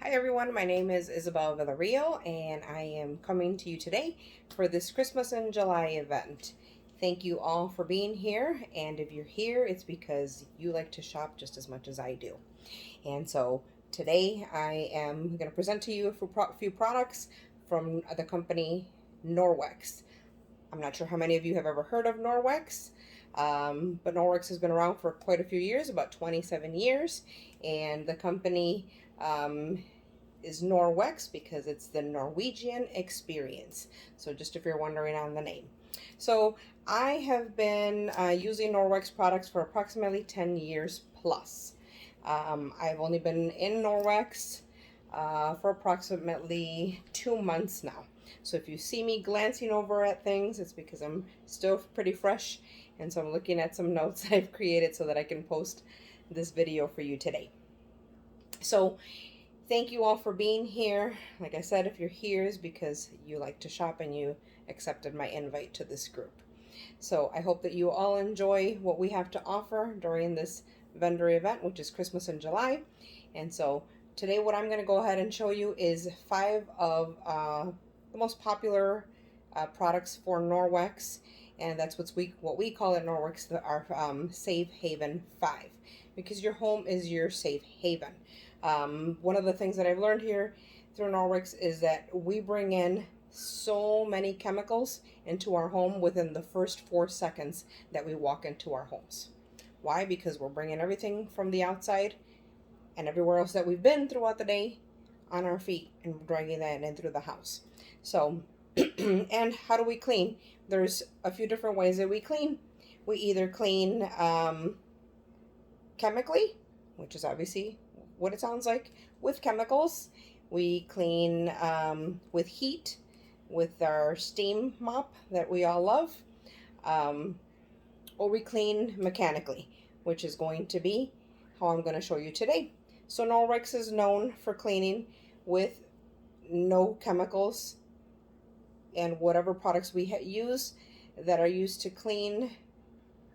Hi everyone, my name is Isabel Villarreal and I am coming to you today for this Christmas in July event. Thank you all for being here, and if you're here, it's because you like to shop just as much as I do. And so today I am going to present to you a few products from the company Norwex. I'm not sure how many of you have ever heard of Norwex, but Norwex has been around for quite a few years, about 27 years, and the company is Norwex because it's the Norwegian experience. So just if you're wondering on the name. So I have been using Norwex products for approximately 10 years plus. I've only been in Norwex for approximately 2 months now. So if you see me glancing over at things, it's because I'm still pretty fresh, and so I'm looking at some notes that I've created so that I can post this video for you today. So thank you all for being here. Like I said, if you're here is because you like to shop and you accepted my invite to this group. So I hope that you all enjoy what we have to offer during this vendor event, which is Christmas in July. And so today what I'm going to go ahead and show you is 5 of the most popular products for Norwex, and that's what we call at Norwex our Safe Haven 5, because your home is your safe haven. One of the things that I've learned here through Norwex is that we bring in so many chemicals into our home within the first 4 seconds that we walk into our homes. Why? Because we're bringing everything from the outside and everywhere else that we've been throughout the day on our feet and dragging that in through the house. So, and how do we clean? There's a few different ways that we clean. We either clean chemically, which is obviously what it sounds like, with chemicals. We clean with heat, with our steam mop that we all love, or we clean mechanically, which is going to be how I'm going to show you today. So Norwex is known for cleaning with no chemicals, and whatever products we use that are used to clean,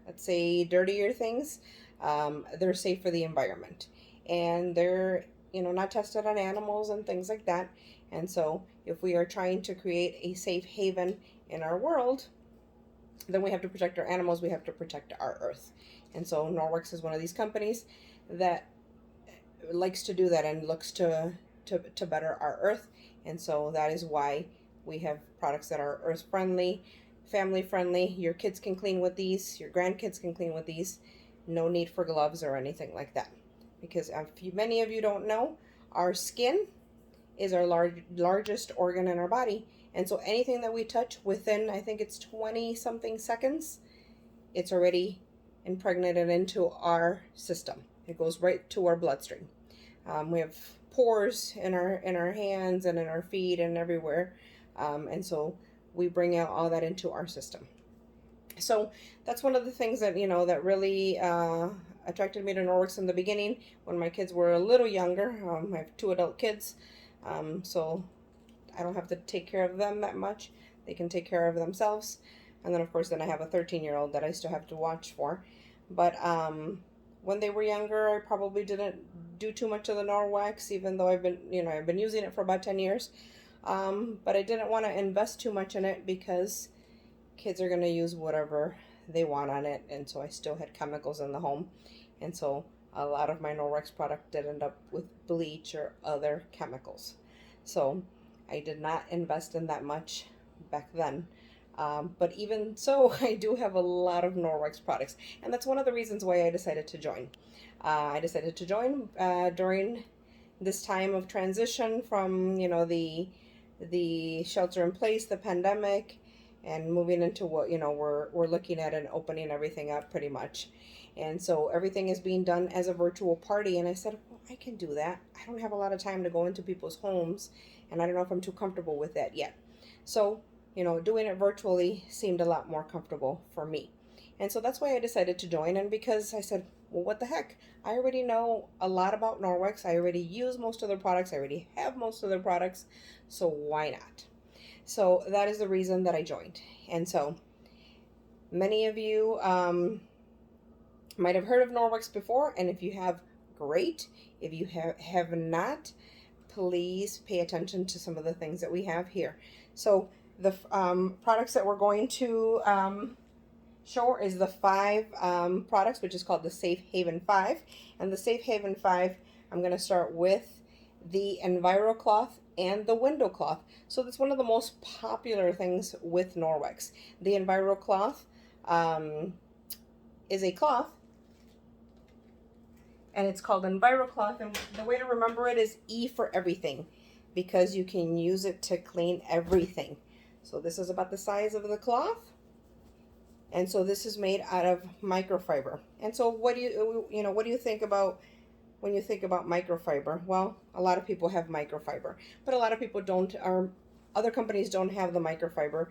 let's say, dirtier things, they're safe for the environment, and they're not tested on animals and things like that. And so if we are trying to create a safe haven in our world, then we have to protect our animals, we have to protect our earth. And so Norwex is one of these companies that likes to do that and looks to better our earth. And so that is why we have products that are earth friendly, family friendly. Your kids can clean with these, your grandkids can clean with these. No need for gloves or anything like that, because many of you don't know, our skin is our largest organ in our body, and so anything that we touch within, I think it's 20 something seconds, it's already impregnated into our system. It goes right to our bloodstream. We have pores in our hands and in our feet and everywhere, and so we bring out all that into our system. So that's one of the things that that really attracted me to Norwex in the beginning when my kids were a little younger. I have 2 adult kids, so I don't have to take care of them that much. They can take care of themselves. And then of course I have a 13-year-old that I still have to watch for. But when they were younger, I probably didn't do too much of the Norwex, even though I've been using it for about 10 years. But I didn't want to invest too much in it because kids are going to use whatever they want on it, and so I still had chemicals in the home, and so a lot of my Norwex product did end up with bleach or other chemicals. So I did not invest in that much back then. But even so, I do have a lot of Norwex products, and that's one of the reasons why I decided to join. During this time of transition from the shelter in place, the pandemic, and moving into what we're looking at and opening everything up pretty much. And so everything is being done as a virtual party, and I said, well, I can do that. I don't have a lot of time to go into people's homes, and I don't know if I'm too comfortable with that yet. So doing it virtually seemed a lot more comfortable for me, and so that's why I decided to join. And because I said, well, what the heck, I already know a lot about Norwex, I already use most of their products, I already have most of their products, so why not? So that is the reason that I joined. And so many of you might have heard of Norwex before, and if you have, great. If you have not, please pay attention to some of the things that we have here. So the products that we're going to show is the 5 products, which is called the Safe Haven 5. And the Safe Haven 5, I'm going to start with the EnviroCloth and the window cloth. So that's one of the most popular things with Norwex. The EnviroCloth is a cloth, and it's called EnviroCloth, and the way to remember it is E for everything, because you can use it to clean everything. So this is about the size of the cloth, and so this is made out of microfiber. And so what do you think about when you think about microfiber? Well, a lot of people have microfiber, but a lot of people don't, or other companies don't have the microfiber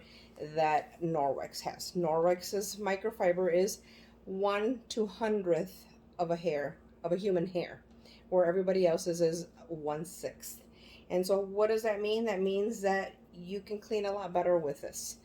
that Norwex has. Norwex's microfiber is 1/200th of a hair, of a human hair, where everybody else's is 1/6. And so what does that mean? That means that you can clean a lot better with this.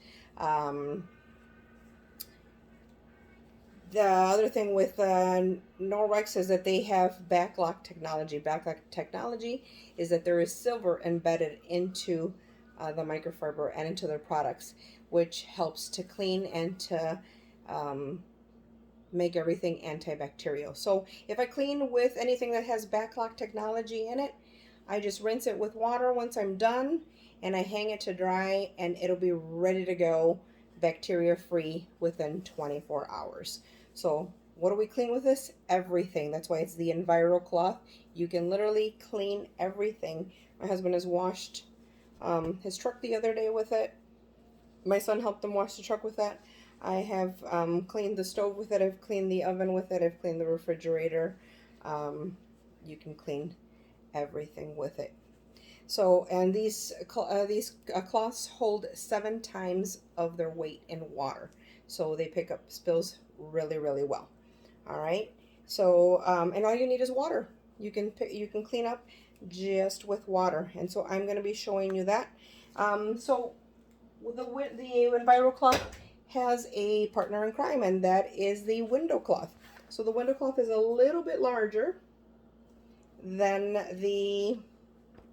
The other thing with Norwex is that they have backlock technology. Backlock technology is that there is silver embedded into the microfiber and into their products, which helps to clean and to make everything antibacterial. So if I clean with anything that has backlock technology in it, I just rinse it with water once I'm done, and I hang it to dry, and it'll be ready to go, bacteria free, within 24 hours. So what do we clean with this? Everything. That's why it's the EnviroCloth. You can literally clean everything. My husband has washed his truck the other day with it. My son helped him wash the truck with that. I have cleaned the stove with it. I've cleaned the oven with it. I've cleaned the refrigerator. You can clean everything with it. So, and these cloths hold 7 times of their weight in water. So they pick up spills really, really well. All right. So, and all you need is water. You can clean up just with water. And so I'm going to be showing you that. So the EnviroCloth has a partner in crime, and that is the window cloth. So the window cloth is a little bit larger than the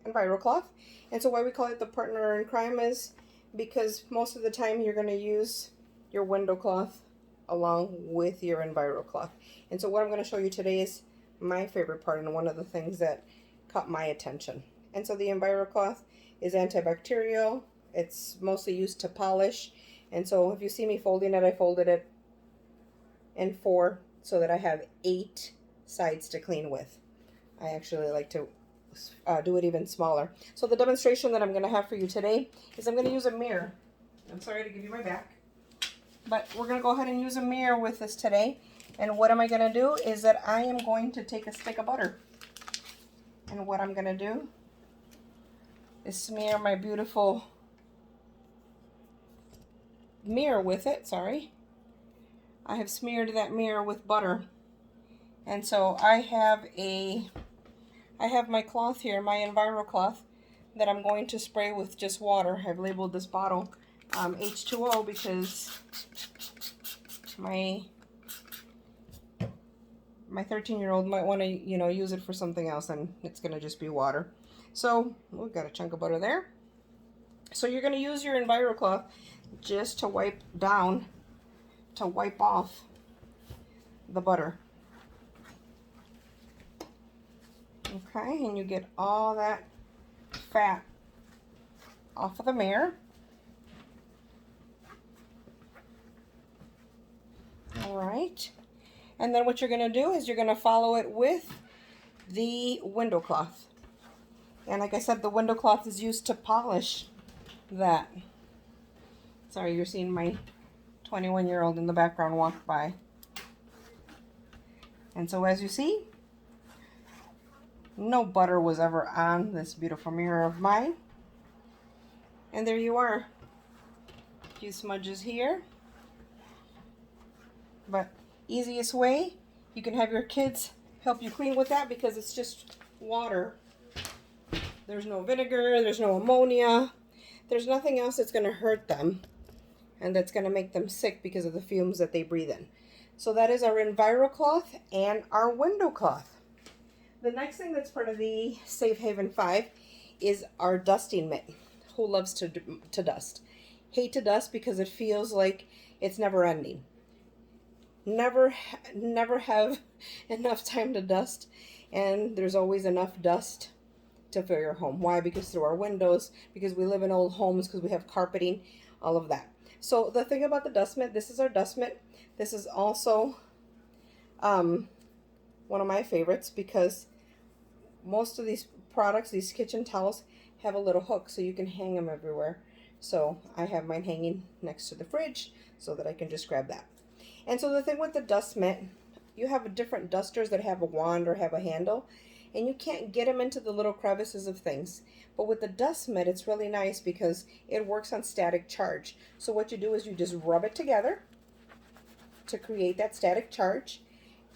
EnviroCloth. And so why we call it the partner in crime is because most of the time you're going to use your window cloth along with your EnviroCloth. And so what I'm going to show you today is my favorite part and one of the things that caught my attention. And so the EnviroCloth is antibacterial. It's mostly used to polish. And so if you see me folding it, I folded it in 4 so that I have 8 sides to clean with. I actually like to do it even smaller. So the demonstration that I'm going to have for you today is I'm going to use a mirror. I'm sorry to give you my back, but we're going to go ahead and use a mirror with this today. And what am I going to do is that I am going to take a stick of butter. And what I'm going to do is smear my beautiful mirror with it. Sorry. I have smeared that mirror with butter. And so I have my cloth here, my EnviroCloth, that I'm going to spray with just water. I've labeled this bottle H2O because my 13-year-old might want to, use it for something else, and it's going to just be water. So we've got a chunk of butter there. So you're going to use your EnviroCloth just to wipe off the butter. Okay, and you get all that fat off of the mirror. All right. And then what you're going to do is you're going to follow it with the window cloth. And like I said, the window cloth is used to polish that. Sorry, you're seeing my 21-year-old in the background walk by. And so as you see, no butter was ever on this beautiful mirror of mine. And there you are. A few smudges here. But easiest way, you can have your kids help you clean with that because it's just water. There's no vinegar, there's no ammonia. There's nothing else that's going to hurt them and that's going to make them sick because of the fumes that they breathe in. So that is our EnviroCloth and our window cloth. The next thing that's part of the Safe Haven 5 is our dusting mitt. Who loves to dust? Hate to dust because it feels like it's never ending. Never have enough time to dust, and there's always enough dust to fill your home. Why? Because through our windows, because we live in old homes, because we have carpeting, all of that. So the thing about the dust mitt, this is our dust mitt. This is also one of my favorites because most of these products, these kitchen towels, have a little hook so you can hang them everywhere. So I have mine hanging next to the fridge so that I can just grab that. And so the thing with the dust mitt, you have different dusters that have a wand or have a handle, and you can't get them into the little crevices of things. But with the dust mitt, it's really nice because it works on static charge. So what you do is you just rub it together to create that static charge,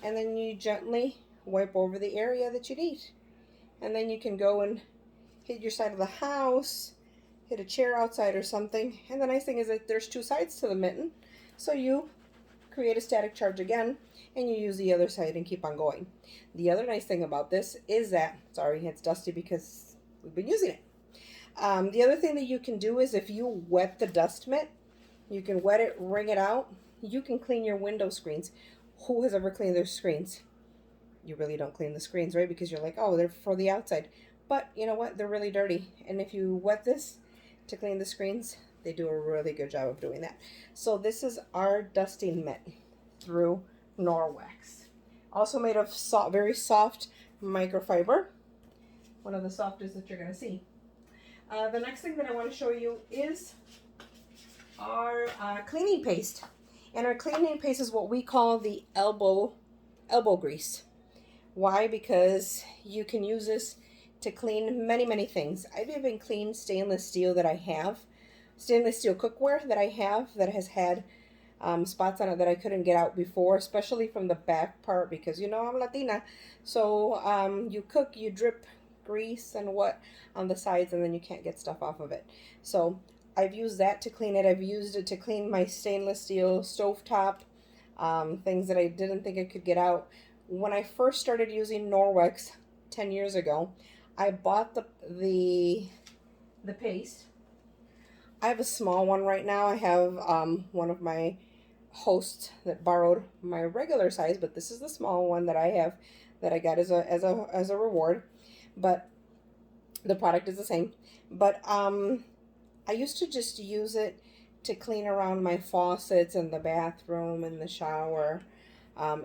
and then you gently wipe over the area that you need. And then you can go and hit your side of the house, hit a chair outside or something. And the nice thing is that there's two sides to the mitten. So you create a static charge again, and you use the other side and keep on going. The other nice thing about this is that, sorry, it's dusty because we've been using it. The other thing that you can do is if you wet the dust mitt, you can wet it, wring it out. You can clean your window screens. Who has ever cleaned their screens? You really don't clean the screens, right? Because you're like, oh, they're for the outside. But you know what? They're really dirty. And if you wet this to clean the screens, they do a really good job of doing that. So this is our dusting mitt through Norwex. Also made of very soft microfiber. One of the softest that you're going to see. The next thing that I want to show you is our cleaning paste. And our cleaning paste is what we call the elbow grease. Why? Because you can use this to clean many things. I've even cleaned stainless steel that I have, stainless steel cookware that I have that has had spots on it that I couldn't get out before, especially from the back part because you know I'm Latina. So you cook, you drip grease and what on the sides, and then you can't get stuff off of it. So I've used that to clean it. I've used it to clean my stainless steel stovetop, things that I didn't think I could get out. When I first started using Norwex 10 years ago, I bought the paste. I have a small one right now. I have one of my hosts that borrowed my regular size, but this is the small one that I have that I got as a reward. But the product is the same. But I used to just use it to clean around my faucets in the bathroom, in the shower,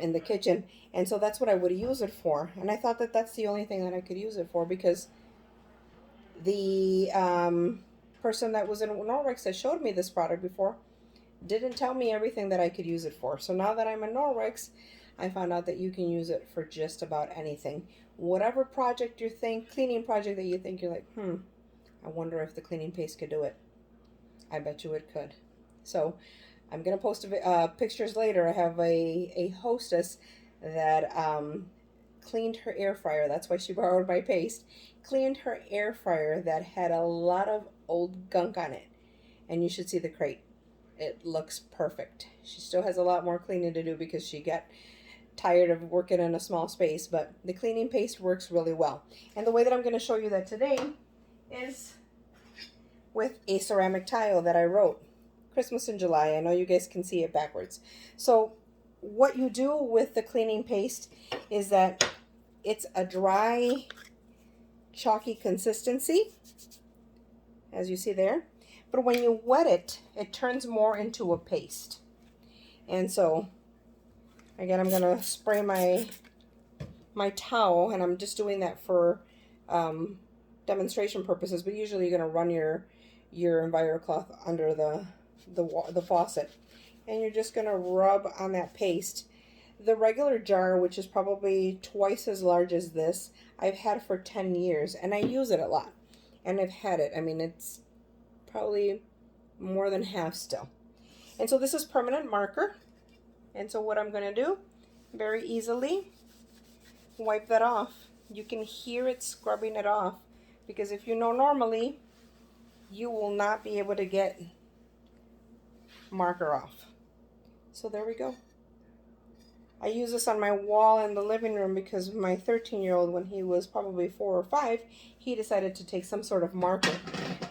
in the kitchen. And so that's what I would use it for. And I thought that that's the only thing that I could use it for because the person that was in Norwex that showed me this product before didn't tell me everything that I could use it for. So now that I'm in Norwex, I found out that you can use it for just about anything. Whatever project you think, cleaning project that you think you're like, I wonder if the cleaning paste could do it. I bet you it could. So I'm going to post pictures later. I have a hostess that cleaned her air fryer. That's why she borrowed my paste. Cleaned her air fryer that had a lot of old gunk on it. And you should see the crate. It looks perfect. She still has a lot more cleaning to do because she got tired of working in a small space. But the cleaning paste works really well. And the way that I'm going to show you that today is with a ceramic tile that I wrote. Christmas in July. I know you guys can see it backwards. So what you do with the cleaning paste is that it's a dry, chalky consistency, as you see there. But when you wet it, it turns more into a paste. And so, again, I'm going to spray my towel, and I'm just doing that for demonstration purposes. But usually you're going to run your EnviroCloth under the faucet, and you're just going to rub on that paste. The regular jar, which is probably twice as large as this, I've had for 10 years, and I use it a lot. And I've had it. I mean, it's probably more than half still. And so this is permanent marker. And so what I'm going to do, very easily, wipe that off. You can hear it scrubbing it off, because if you know normally, you will not be able to get marker off. So there we go. I use this on my wall in the living room because my 13-year-old, when he was probably 4 or 5, he decided to take some sort of marker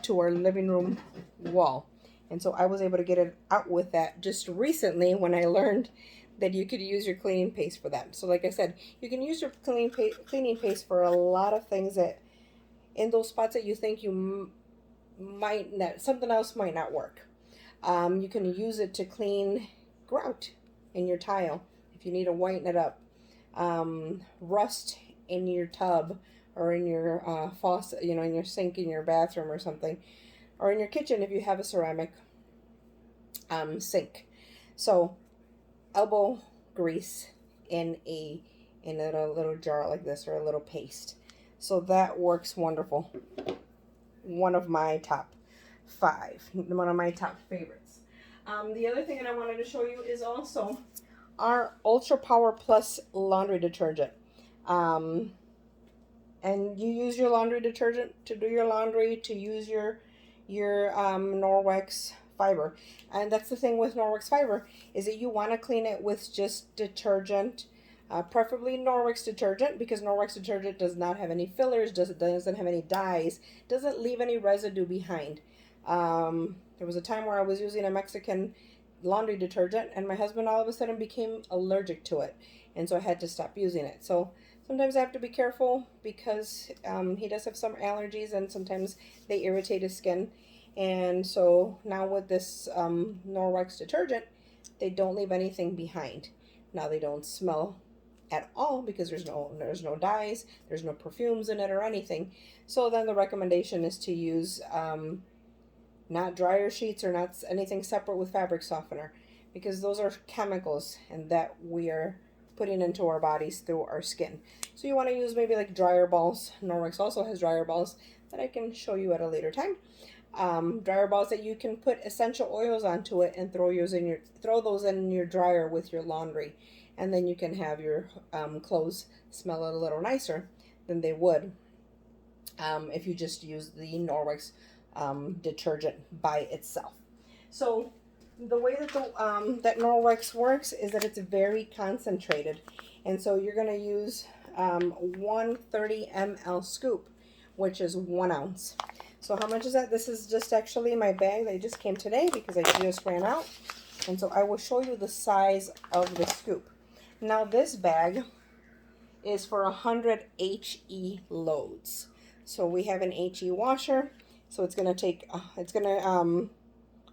to our living room wall. And so I was able to get it out with that just recently when I learned that you could use your cleaning paste for that. So like I said, you can use your cleaning paste for a lot of things that in those spots that you think you might not, something else might not work. You can use it to clean grout in your tile if you need to whiten it up. Rust in your tub or in your faucet, you know, in your sink in your bathroom or something, or in your kitchen if you have a ceramic sink. So elbow grease in a little jar like this, or a little paste. So that works wonderful. One of my top 5, one of my top favorites. The other thing that I wanted to show you is also our Ultra Power Plus laundry detergent. And you use your laundry detergent to do your laundry, to use your Norwex fiber. And that's the thing with Norwex fiber, is that you want to clean it with just detergent, preferably Norwex detergent, because Norwex detergent does not have any fillers, doesn't have any dyes, doesn't leave any residue behind. There was a time where I was using a Mexican laundry detergent, and my husband all of a sudden became allergic to it, and so I had to stop using it. So sometimes I have to be careful because he does have some allergies, and sometimes they irritate his skin. And so now with this Norwex detergent, they don't leave anything behind. Now they don't smell at all because there's no dyes, there's no perfumes in it or anything. So then the recommendation is to use not dryer sheets or not anything separate with fabric softener, because those are chemicals and that we are putting into our bodies through our skin. So you want to use maybe like dryer balls. Norwex also has dryer balls that I can show you at a later time. Dryer balls that you can put essential oils onto it and throw those in your dryer with your laundry, and then you can have your clothes smell a little nicer than they would if you just use the Norwex detergent by itself. So the way that that Norwex works is that it's very concentrated, and so you're going to use 130 ml scoop, which is 1 ounce. So how much is that? This is just actually my bag that just came today because I just ran out. And so I will show you the size of the scoop. Now this bag is for 100 HE loads. So we have an HE washer. So it's going to take,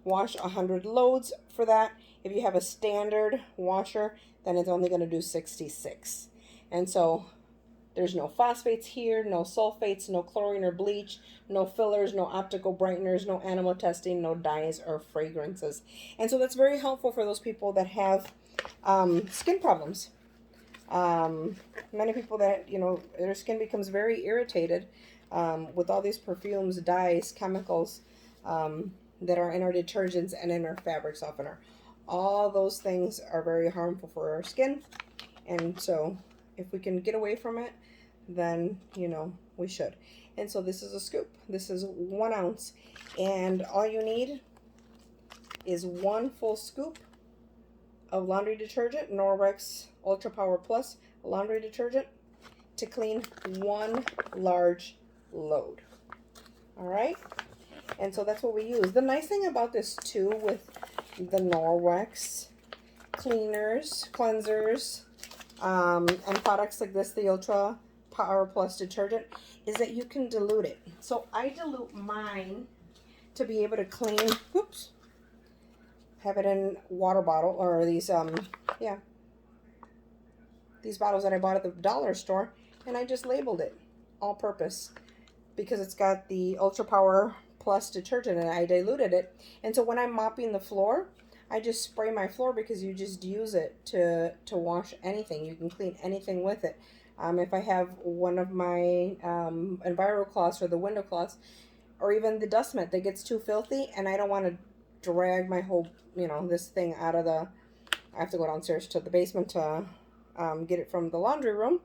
wash 100 loads for that. If you have a standard washer, then it's only going to do 66. And so there's no phosphates here, no sulfates, no chlorine or bleach, no fillers, no optical brighteners, no animal testing, no dyes or fragrances. And so that's very helpful for those people that have skin problems. Many people that, you know, their skin becomes very irritated with all these perfumes, dyes, chemicals that are in our detergents and in our fabric softener. All those things are very harmful for our skin. And so if we can get away from it, then, you know, we should. And so this is a scoop. This is 1 ounce. And all you need is 1 full scoop of laundry detergent, Norwex Ultra Power Plus laundry detergent, to clean 1 large load. All right? And so that's what we use. The nice thing about this too with the Norwex cleansers, and products like this, the Ultra Power Plus detergent, is that you can dilute it. So I dilute mine to be able to clean, whoops, have it in water bottle, or these, these bottles that I bought at the dollar store, and I just labeled it all purpose because it's got the Ultra Power Plus detergent and I diluted it. And so when I'm mopping the floor, I just spray my floor because you just use it to wash anything. You can clean anything with it. If I have one of my enviro cloths or the window cloths or even the dust mitt that gets too filthy and I don't want to drag my whole, you know, this thing out of the, I have to go downstairs to the basement to get it from the laundry room,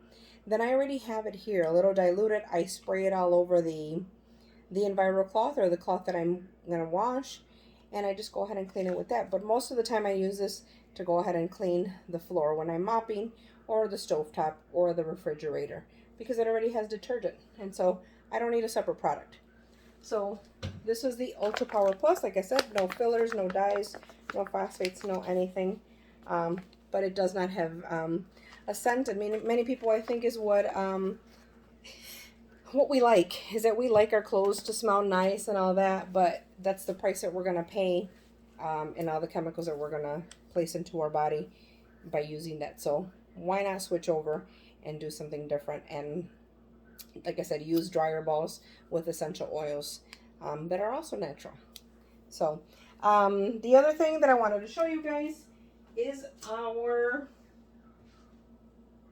then I already have it here, a little diluted. I spray it all over the enviro cloth or the cloth that I'm going to wash, and I just go ahead and clean it with that. But most of the time I use this to go ahead and clean the floor when I'm mopping, or the stovetop, or the refrigerator, because it already has detergent, and so I don't need a separate product. So this is the Ultra Power Plus. Like I said, no fillers, no dyes, no phosphates, no anything. But it does not have a scent. I mean, many people, I think, is what we like, is that we like our clothes to smell nice and all that, but that's the price that we're going to pay, and all the chemicals that we're going to place into our body by using that. So why not switch over and do something different? And like I said, use dryer balls with essential oils that are also natural. So the other thing that I wanted to show you guys is our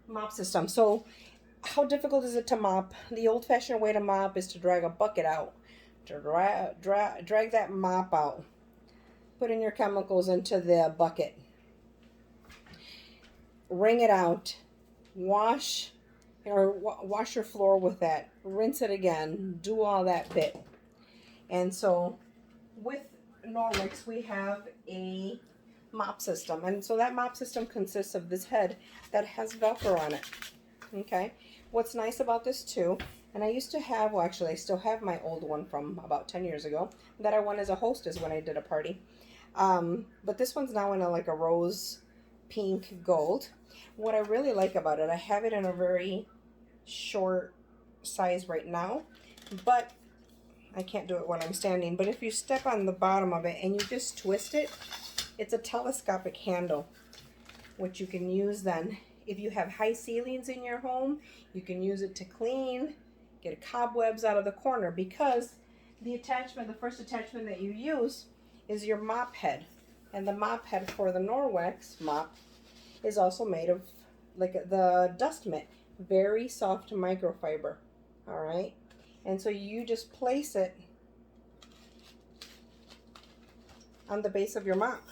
mop system. So how difficult is it to mop? The old-fashioned way to mop is to drag a bucket out, to drag that mop out, put in your chemicals into the bucket, wring it out, wash your floor with that, rinse it again, do all that bit. And so with Norwex, we have a mop system, and so that mop system consists of this head that has Velcro on it. Okay, what's nice about this too, and I used to have, well, actually I still have my old one from about 10 years ago that I won as a hostess when I did a party, but this one's now in like a rose pink gold. What I really like about it, I have it in a very short size right now, but I can't do it when I'm standing, but if you step on the bottom of it and you just twist it, it's a telescopic handle, which you can use then. If you have high ceilings in your home, you can use it to clean, get cobwebs out of the corner, because the attachment, the first attachment that you use is your mop head. And the mop head for the Norwex mop is also made of like the dust mitt, very soft microfiber. All right. And so you just place it on the base of your mop.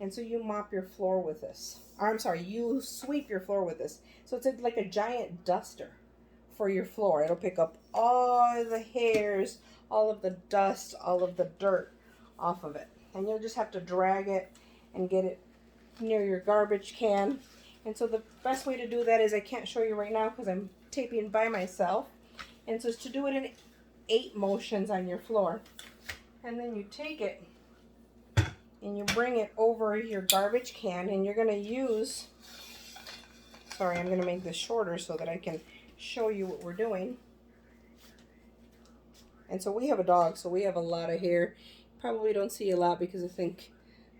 And so you mop your floor with this. Or, I'm sorry, you sweep your floor with this. So it's like a giant duster for your floor. It'll pick up all the hairs, all of the dust, all of the dirt off of it. And you'll just have to drag it and get it near your garbage can. And so the best way to do that is, I can't show you right now because I'm taping by myself. And so it's to do it in 8 motions on your floor. And then you take it and you bring it over your garbage can, and you're going to use, sorry, I'm going to make this shorter so that I can show you what we're doing. And so we have a dog, so we have a lot of hair. Probably don't see a lot because I think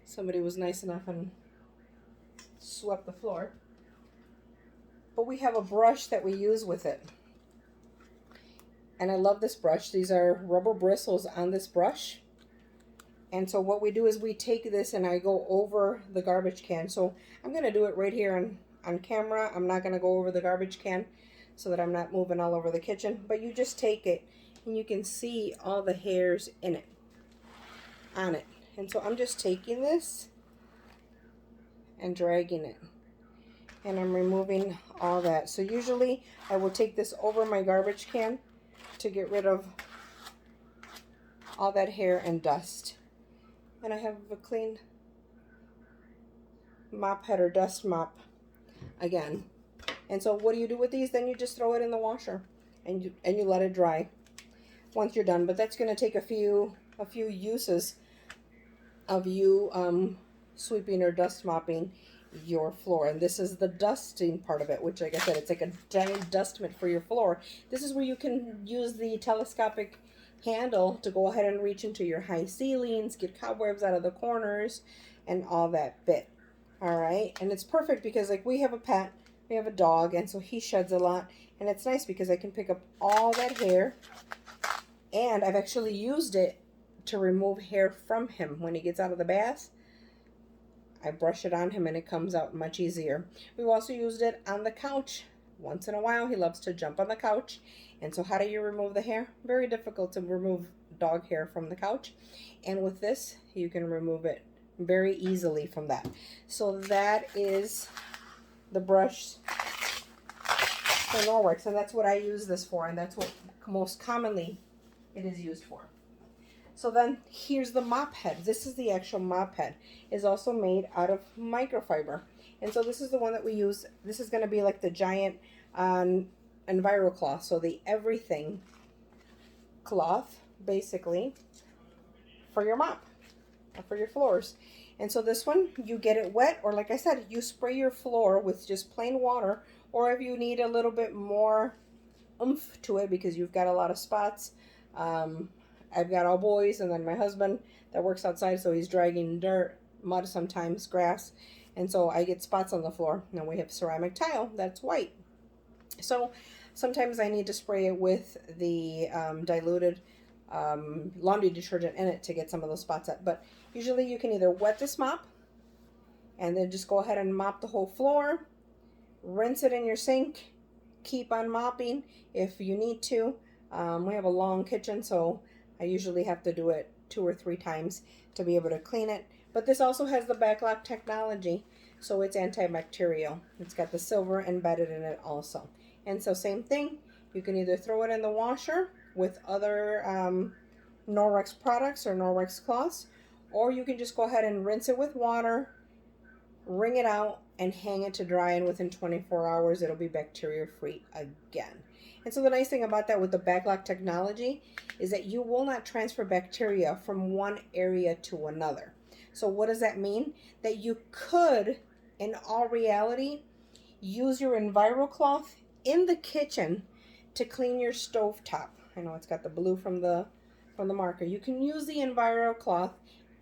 somebody was nice enough and swept the floor. But we have a brush that we use with it. And I love this brush. These are rubber bristles on this brush. And so what we do is we take this and I go over the garbage can. So I'm going to do it right here on camera. I'm not going to go over the garbage can so that I'm not moving all over the kitchen. But you just take it and you can see all the hairs in it, on it. And so I'm just taking this and dragging it. And I'm removing all that. So usually I will take this over my garbage can to get rid of all that hair and dust. And I have a clean mop head or dust mop again. And so what do you do with these? Then you just throw it in the washer and you let it dry once you're done. But that's going to take a few uses of you sweeping or dust mopping your floor. And this is the dusting part of it, which, like I said, it's like a giant dust mitt for your floor. This is where you can use the telescopic handle to go ahead and reach into your high ceilings, get cobwebs out of the corners, and all that bit. All right, and it's perfect because, like, we have a pet, we have a dog, and so he sheds a lot, and it's nice because I can pick up all that hair, and I've actually used it to remove hair from him when he gets out of the bath. I brush it on him and it comes out much easier. We've also used it on the couch. Once in a while, he loves to jump on the couch. And so how do you remove the hair? Very difficult to remove dog hair from the couch. And with this, you can remove it very easily from that. So that is the brush for Norwex. And that's what I use this for. And that's what most commonly it is used for. So then here's the mop head. This is the actual mop head. It's also made out of microfiber. And so this is the one that we use. This is going to be like the giant EnviroCloth. So the everything cloth, basically, for your mop, or for your floors. And so this one, you get it wet, or like I said, you spray your floor with just plain water, or if you need a little bit more oomph to it because you've got a lot of spots. I've got all boys, and then my husband that works outside, so he's dragging dirt, mud sometimes, grass, and so I get spots on the floor. Now we have ceramic tile that's white. So sometimes I need to spray it with the diluted laundry detergent in it to get some of those spots up. But usually you can either wet this mop and then just go ahead and mop the whole floor, rinse it in your sink, keep on mopping if you need to. We have a long kitchen, so I usually have to do it 2 or 3 times to be able to clean it. But this also has the backlock technology, so it's antibacterial. It's got the silver embedded in it also. And so same thing, you can either throw it in the washer with other Norwex products or Norwex cloths, or you can just go ahead and rinse it with water, wring it out, and hang it to dry, and within 24 hours it'll be bacteria free again. And so the nice thing about that with the backlock technology is that you will not transfer bacteria from one area to another. So what does that mean? That you could, in all reality, use your EnviroCloth in the kitchen to clean your stove top. I know it's got the blue from the marker. You can use the EnviroCloth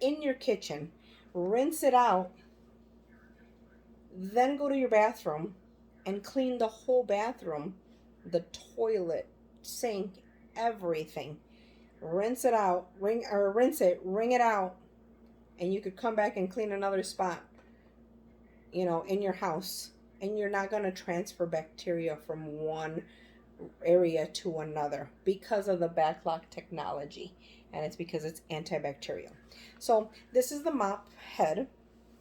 in your kitchen, rinse it out, then go to your bathroom and clean the whole bathroom, the toilet, sink, everything. Rinse it out, rinse it, wring it out, and you could come back and clean another spot, you know, in your house, and you're not going to transfer bacteria from one area to another because of the backlock technology, and it's because it's antibacterial. So this is the mop head.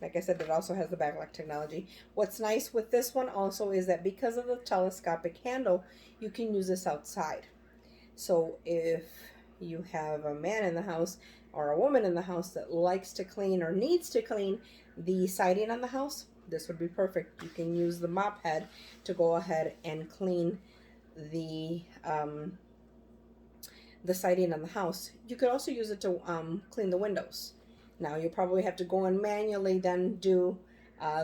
Like I said, it also has the backlock technology. What's nice with this one also is that because of the telescopic handle, you can use this outside. So if you have a man in the house or a woman in the house that likes to clean or needs to clean the siding on the house, this would be perfect. You can use the mop head to go ahead and clean the siding on the house. You could also use it to clean the windows. Now you'll probably have to go and manually then do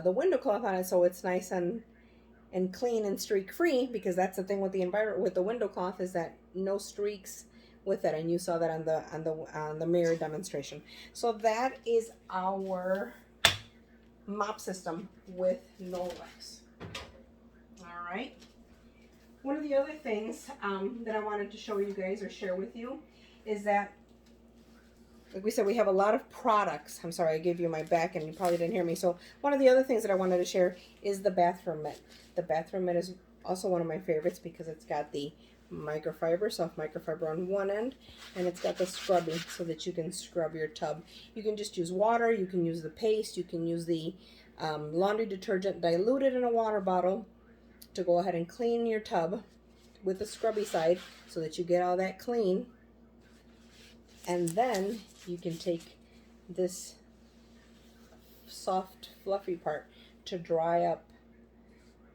the window cloth on it so it's nice and clean and streak free, because that's the thing with the window cloth is that no streaks with it, and you saw that on the mirror demonstration. So that is our mop system with Norwex. All right. One of the other things that I wanted to show you guys or share with you is that, like we said, we have a lot of products. I'm sorry, I gave you my back and you probably didn't hear me. So one of the other things that I wanted to share is the bathroom mitt. The bathroom mitt is also one of my favorites because it's got the microfiber, soft microfiber on one end, and it's got the scrubbing so that you can scrub your tub. You can just use water, you can use the paste, you can use the laundry detergent diluted in a water bottle to go ahead and clean your tub with the scrubby side so that you get all that clean. And then you can take this soft fluffy part to dry up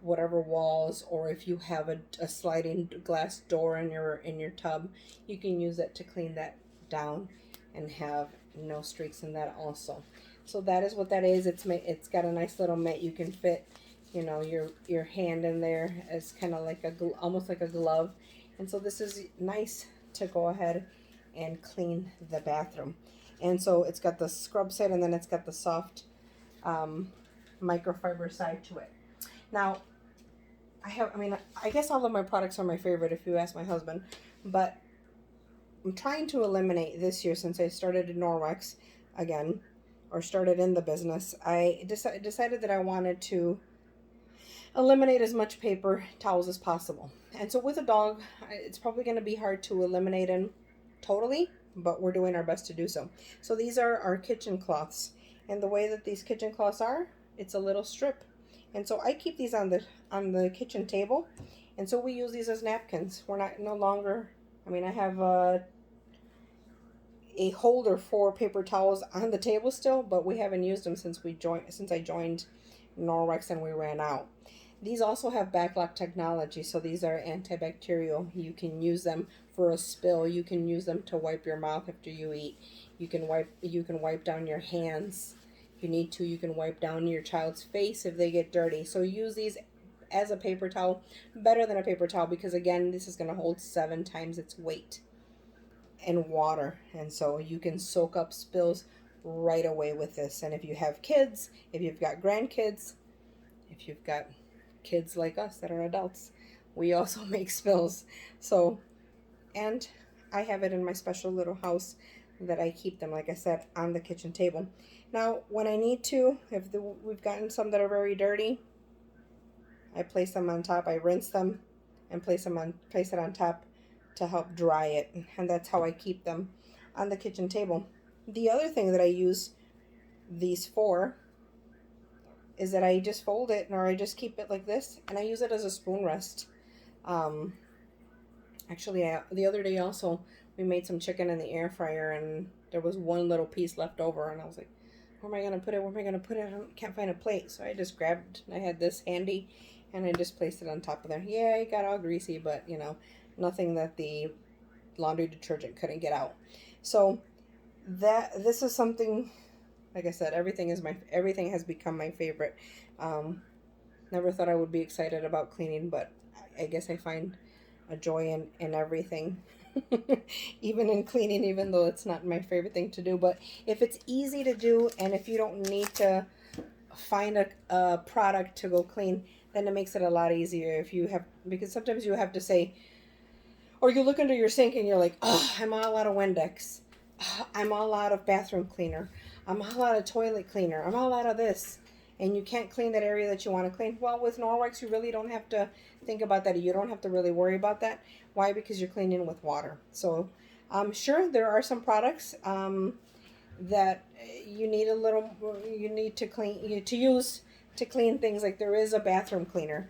whatever walls, or if you have a sliding glass door in your tub, you can use it to clean that down and have no streaks in that also. So that is what that is. It's got a nice little mitt. You can fit, you know, your hand in there as kind of like almost like a glove. And so this is nice to go ahead and clean the bathroom. And so it's got the scrub side, and then it's got the soft microfiber side to it. Now, I guess all of my products are my favorite if you ask my husband, but I'm trying to eliminate this year, since I started in Norwex again, or started in the business. I decided that I wanted to eliminate as much paper towels as possible. And so with a dog, it's probably going to be hard to eliminate them totally, but we're doing our best to do so. So these are our kitchen cloths, and the way that these kitchen cloths are, it's a little strip. And so I keep these on the kitchen table, and so we use these as napkins. We're no longer, I have a holder for paper towels on the table still, but we haven't used them since I joined Norwex and we ran out. These also have backlock technology, so these are antibacterial. You can use them for a spill. You can use them to wipe your mouth after you eat. You can wipe down your hands. If you need to, you can wipe down your child's face if they get dirty. So use these as a paper towel, better than a paper towel, because again, this is going to hold 7 times its weight in water, and so you can soak up spills right away with this. And if you have kids, if you've got grandkids, if you've got kids like us that are adults, we also make spills. So, and I have it in my special little house that I keep them, like I said, on the kitchen table. Now, when I need to, we've gotten some that are very dirty, I place them on top. I rinse them and place it on top to help dry it, and that's how I keep them on the kitchen table. The other thing that I use these for is that I just fold it, or I just keep it like this, and I use it as a spoon rest. Actually, the other day also, we made some chicken in the air fryer, and there was one little piece left over, and I was like, where am I going to put it? Where am I going to put it? I can't find a plate. So I just grabbed, I had this handy, and I just placed it on top of there. Yeah, it got all greasy, but, you know, nothing that the laundry detergent couldn't get out. So this is something, like I said, everything has become my favorite. Never thought I would be excited about cleaning, but I guess I find a joy in everything. Even in cleaning, even though it's not my favorite thing to do. But if it's easy to do, and if you don't need to find a product to go clean, then it makes it a lot easier. If you have, because sometimes you have to say, or you look under your sink and you're like, oh, I'm all out of Windex. Oh, I'm all out of bathroom cleaner. I'm all out of toilet cleaner. I'm all out of this. And you can't clean that area that you want to clean. Well, with Norwex, you really don't have to think about that. You don't have to really worry about that. Why? Because you're cleaning with water. So I'm sure there are some products that you need to use to clean things. Like there is a bathroom cleaner.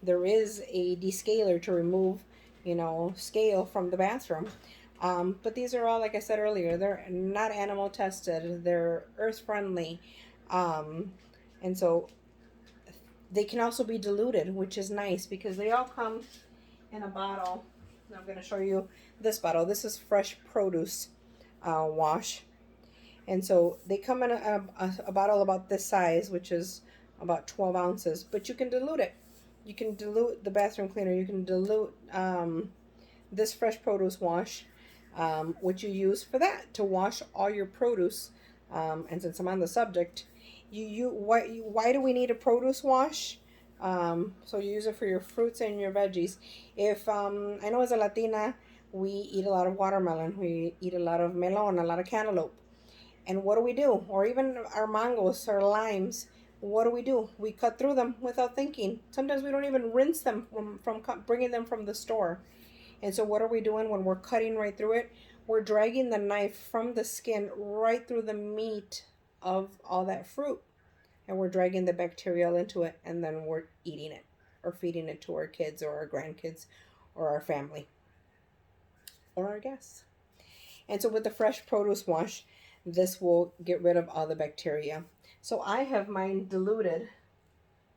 There is a descaler to remove, scale from the bathroom. But these are all, like I said earlier, they're not animal tested. They're earth friendly. And so they can also be diluted, which is nice because they all come in a bottle. I'm going to show you this bottle. This is fresh produce wash. And so they come in a bottle about this size, which is about 12 ounces. But you can dilute it. You can dilute the bathroom cleaner. You can dilute this fresh produce wash, which you use for that, to wash all your produce. And since I'm on the subject, why do we need a produce wash? So you use it for your fruits and your veggies. If I know as a Latina, we eat a lot of watermelon. We eat a lot of melon, a lot of cantaloupe. And what do? Or even our mangoes or limes. What do? We cut through them without thinking. Sometimes we don't even rinse them from bringing them from the store. And so what are we doing when we're cutting right through it? We're dragging the knife from the skin right through the meat of all that fruit. And we're dragging the bacterial into it, and then we're eating it or feeding it to our kids or our grandkids or our family or our guests. And so with the fresh produce wash, this will get rid of all the bacteria. So I have mine diluted.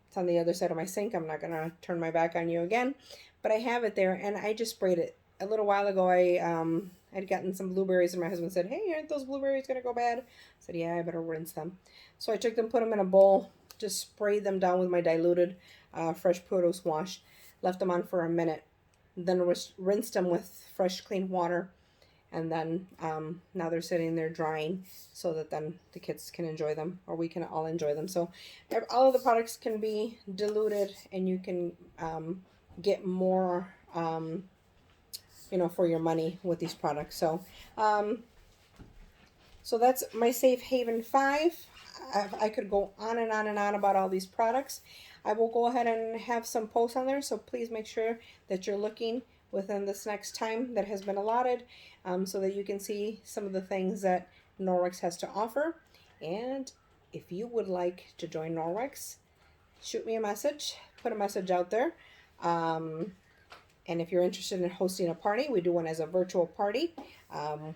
It's on the other side of my sink. I'm not going to turn my back on you again, but I have it there, and I just sprayed it. A little while ago, I'd gotten some blueberries, and my husband said, hey, aren't those blueberries going to go bad? I said, yeah, I better rinse them. So I took them, put them in a bowl, just sprayed them down with my diluted fresh produce wash, left them on for a minute, then rinsed them with fresh, clean water, and then now they're sitting there drying so that then the kids can enjoy them, or we can all enjoy them. So all of the products can be diluted, and you can get more for your money with these products. So so that's my Safe Haven 5. I could go on and on and on about all these products. I will go ahead and have some posts on there, so please make sure that you're looking within this next time that has been allotted, so that you can see some of the things that Norwex has to offer. And if you would like to join Norwex, shoot me a message, put a message out there. And if you're interested in hosting a party, we do one as a virtual party.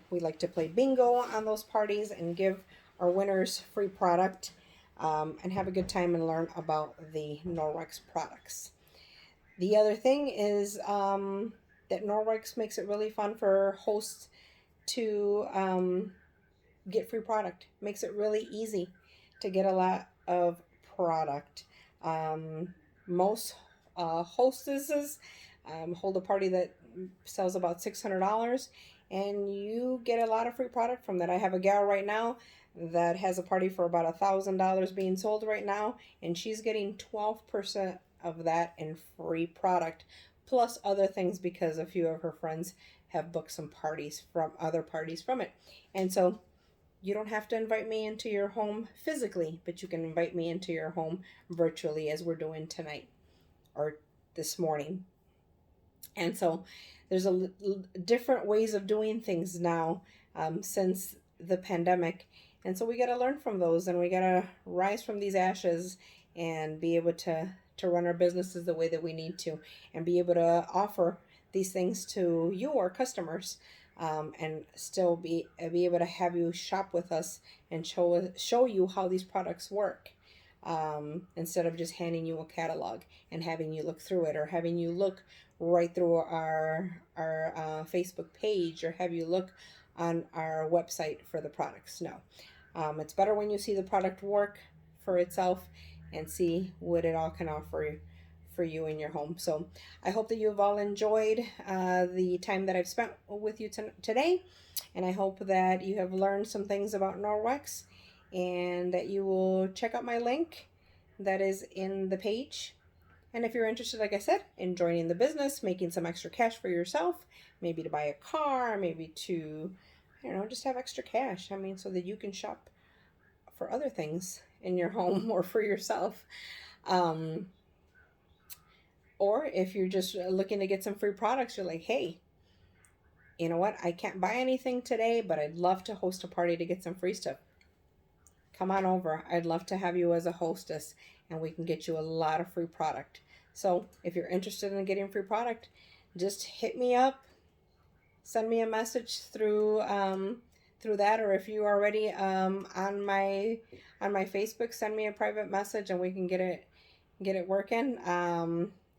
We like to play bingo on those parties and give our winners free product, and have a good time and learn about the Norwex products. The other thing is that Norwex makes it really fun for hosts to get free product. Makes it really easy to get a lot of product. Most hostesses hold a party that sells about $600, and you get a lot of free product from that. I have a gal right now that has a party for about $1,000 being sold right now, and she's getting 12% of that in free product, plus other things, because a few of her friends have booked some parties from other parties from it. And so you don't have to invite me into your home physically, but you can invite me into your home virtually, as we're doing tonight or this morning. And so there's different ways of doing things now, since the pandemic. And so we got to learn from those, and we got to rise from these ashes and be able to run our businesses the way that we need to, and be able to offer these things to you, our customers, and still be able to have you shop with us and show you how these products work, instead of just handing you a catalog and having you look through it, or having you look right through our Facebook page, or have you look on our website for the products. No, it's better when you see the product work for itself and see what it all can offer for you in your home. So I hope that you've all enjoyed the time that I've spent with you today, and I hope that you have learned some things about Norwex, and that you will check out my link that is in the page. And if you're interested, like I said, in joining the business, making some extra cash for yourself, maybe to buy a car, maybe to, I don't know, just have extra cash. I mean, so that you can shop for other things in your home or for yourself. Or if you're just looking to get some free products, you're like, hey, you know what? I can't buy anything today, but I'd love to host a party to get some free stuff. Come on over. I'd love to have you as a hostess, and we can get you a lot of free product. So if you're interested in getting free product, just hit me up, send me a message through that, or if you are already on my Facebook, send me a private message and we can get it working.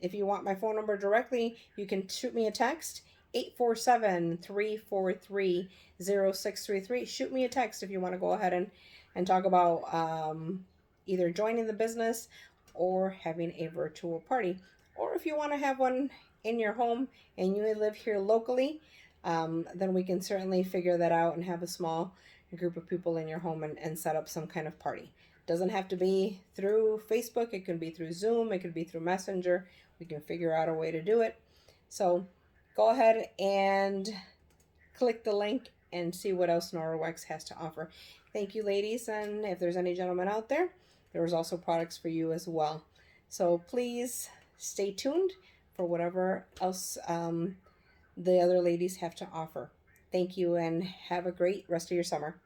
If you want my phone number directly, you can shoot me a text, 847-343-0633. Shoot me a text if you want to go ahead and talk about either joining the business or having a virtual party. Or if you want to have one in your home and you live here locally, then we can certainly figure that out and have a small group of people in your home and set up some kind of party. Doesn't have to be through Facebook. It can be through Zoom. It could be through Messenger. We can figure out a way to do it. So go ahead and click the link and see what else Norwex has to offer. Thank you, ladies. And if there's any gentlemen out there, there's also products for you as well. So please stay tuned for whatever else the other ladies have to offer. Thank you, and have a great rest of your summer.